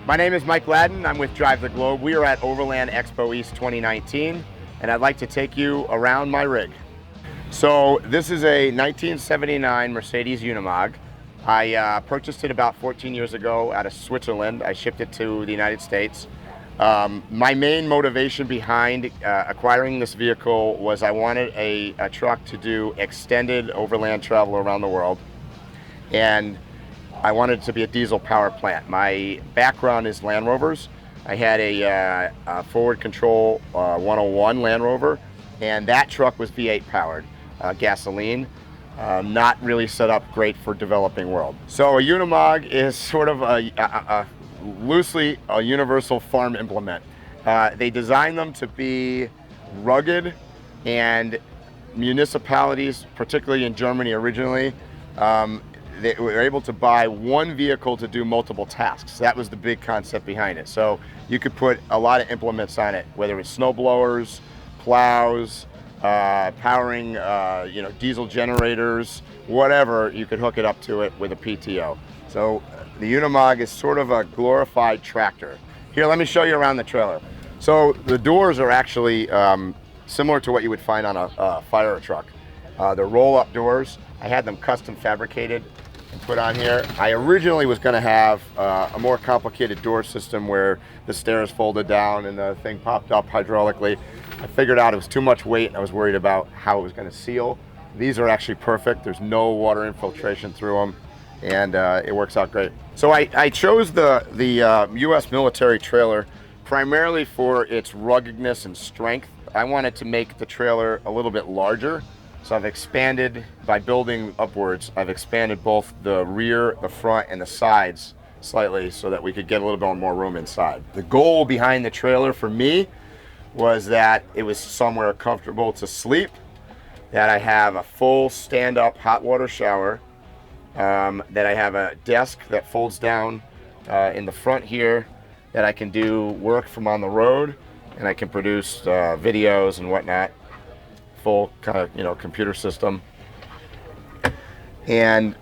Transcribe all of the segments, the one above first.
My name is Mike Ladden. I'm with Drive the Globe. We are at Overland Expo East 2019, and I'd like to take you around my rig. So this is a 1979 Mercedes Unimog. I purchased it about 14 years ago out of Switzerland. I shipped it to the United States. My main motivation behind acquiring this vehicle was I wanted a truck to do extended overland travel around the world, and I wanted it to be a diesel power plant. My background is Land Rovers. I had a forward control 101 Land Rover, and that truck was V8 powered, gasoline. Not really set up great for developing world. So a Unimog is sort of loosely a universal farm implement. They designed them to be rugged, and municipalities, particularly in Germany originally, they were able to buy one vehicle to do multiple tasks. That was the big concept behind it. So you could put a lot of implements on it, whether it's snow blowers, plows, powering diesel generators, whatever, you could hook it up to it with a PTO. So the Unimog is sort of a glorified tractor. Here, let me show you around the trailer. So the doors are actually similar to what you would find on a fire truck. They're roll-up doors. I had them custom fabricated and put on here. I originally was going to have a more complicated door system where the stairs folded down and the thing popped up hydraulically. I figured out it was too much weight, and I was worried about how it was going to seal. These are actually perfect. There's no water infiltration through them, and it works out great. So I chose the U.S. military trailer primarily for its ruggedness and strength. I wanted to make the trailer a little bit larger. So I've expanded, by building upwards, I've expanded both the rear, the front, and the sides slightly so that we could get a little bit more room inside. The goal behind the trailer for me was that it was somewhere comfortable to sleep, that I have a full stand-up hot water shower, that I have a desk that folds down in the front here, that I can do work from on the road, and I can produce videos and whatnot. Full kind of computer system, and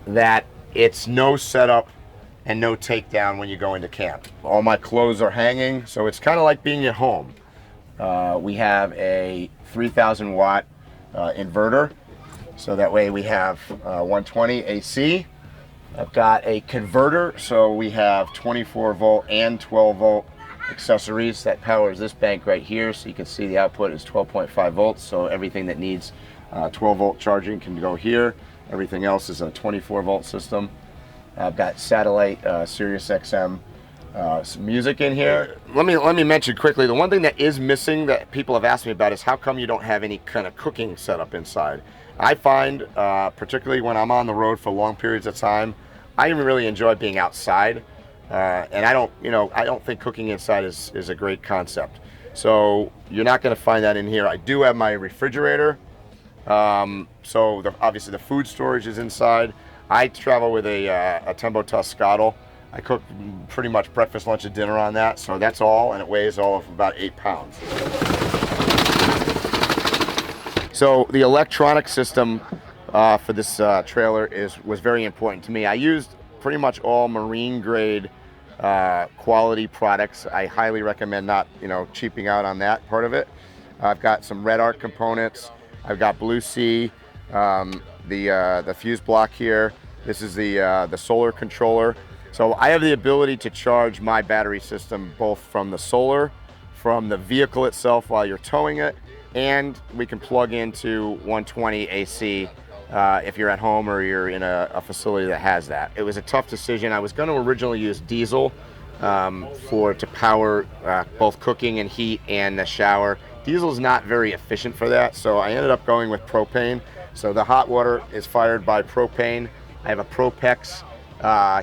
that it's no setup and no takedown when you go into camp. All my clothes are hanging, so it's kind of like being at home. We have a 3,000 watt inverter, so that way we have 120 AC. I've got a converter, so we have 24 volt and 12 volt accessories that powers this bank right here. So you can see the output is 12.5 volts, so everything that needs 12 volt charging can go here. Everything else is a 24 volt system. I've got satellite Sirius XM some music in here. Let me mention quickly, the one thing that is missing that people have asked me about is how come you don't have any kind of cooking setup inside. I find particularly when I'm on the road for long periods of time, I really enjoy being outside. And I don't think cooking inside is a great concept. So you're not going to find that in here. I do have my refrigerator. So obviously the food storage is inside. I travel with a Tembo Tusk Skottle. I cook pretty much breakfast, lunch, and dinner on that. So that's all, and it weighs all of about 8 pounds. So the electronic system for this trailer was very important to me. I used pretty much all marine grade quality products. I highly recommend not cheaping out on that part of it. I've got some Red Arc components. I've got Blue Sea, the fuse block here. This is the solar controller. So I have the ability to charge my battery system both from the solar, from the vehicle itself while you're towing it, and we can plug into 120 AC if you're at home or you're in a facility that has that. It was a tough decision. I was going to originally use diesel to power both cooking and heat and the shower. Diesel is not very efficient for that, so I ended up going with propane. So the hot water is fired by propane. I have a Propex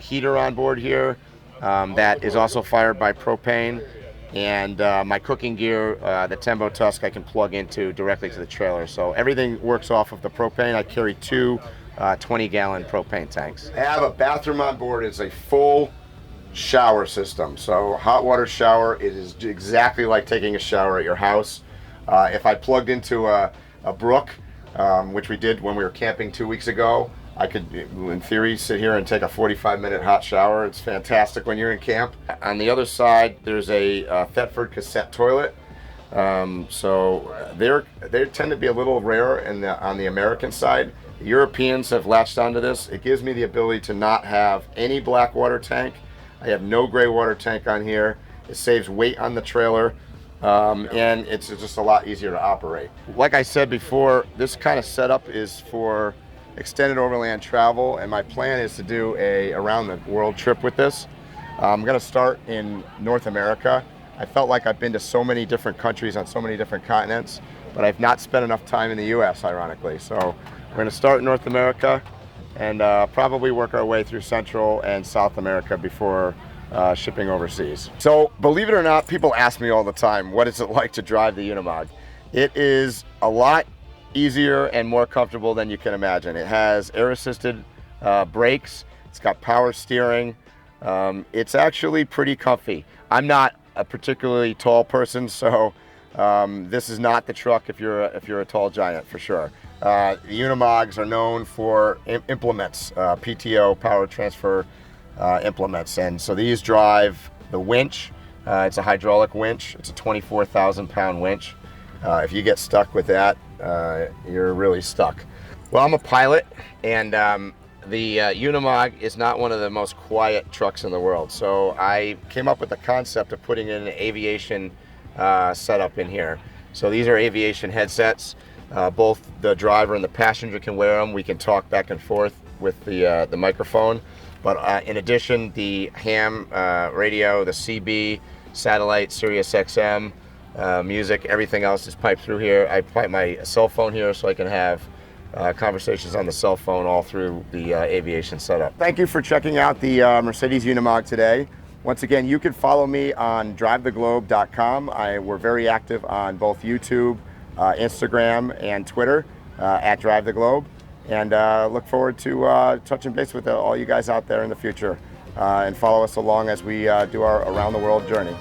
heater on board here that is also fired by propane. And my cooking gear, the Tembo Tusk, I can plug into directly to the trailer. So everything works off of the propane. I carry two 20-gallon propane tanks. I have a bathroom on board. It's a full shower system. So hot water shower, it is exactly like taking a shower at your house. If I plugged into a brook, which we did when we were camping 2 weeks ago, I could, in theory, sit here and take a 45-minute hot shower. It's fantastic when you're in camp. On the other side, there's a Thetford cassette toilet. So they tend to be a little rare on the American side. The Europeans have latched onto this. It gives me the ability to not have any black water tank. I have no gray water tank on here. It saves weight on the trailer. And it's just a lot easier to operate. Like I said before, this kind of setup is for extended overland travel, and my plan is to do a around the world trip with this. I'm going to start in North America. I felt like I've been to so many different countries on so many different continents, but I've not spent enough time in the US, ironically. So we're going to start in North America and probably work our way through Central and South America before shipping overseas. So believe it or not, people ask me all the time, what is it like to drive the Unimog? It is a lot easier and more comfortable than you can imagine. It has air-assisted brakes. It's got power steering. It's actually pretty comfy. I'm not a particularly tall person, so this is not the truck if you're a tall giant, for sure. The Unimogs are known for implements, PTO, power transfer implements, and so these drive the winch. It's a hydraulic winch. It's a 24,000-pound winch. If you get stuck with that, you're really stuck. Well, I'm a pilot, and the Unimog is not one of the most quiet trucks in the world. So I came up with the concept of putting in an aviation setup in here. So these are aviation headsets. Both the driver and the passenger can wear them. We can talk back and forth with the microphone. But in addition, the ham radio, the CB, satellite, Sirius XM, music, everything else is piped through here. I pipe my cell phone here so I can have conversations on the cell phone all through the aviation setup. Thank you for checking out the Mercedes Unimog today. Once again, you can follow me on drivetheglobe.com. We're very active on both YouTube, Instagram, and Twitter at Drive the Globe. And look forward to touching base with all you guys out there in the future. And follow us along as we do our around the world journey.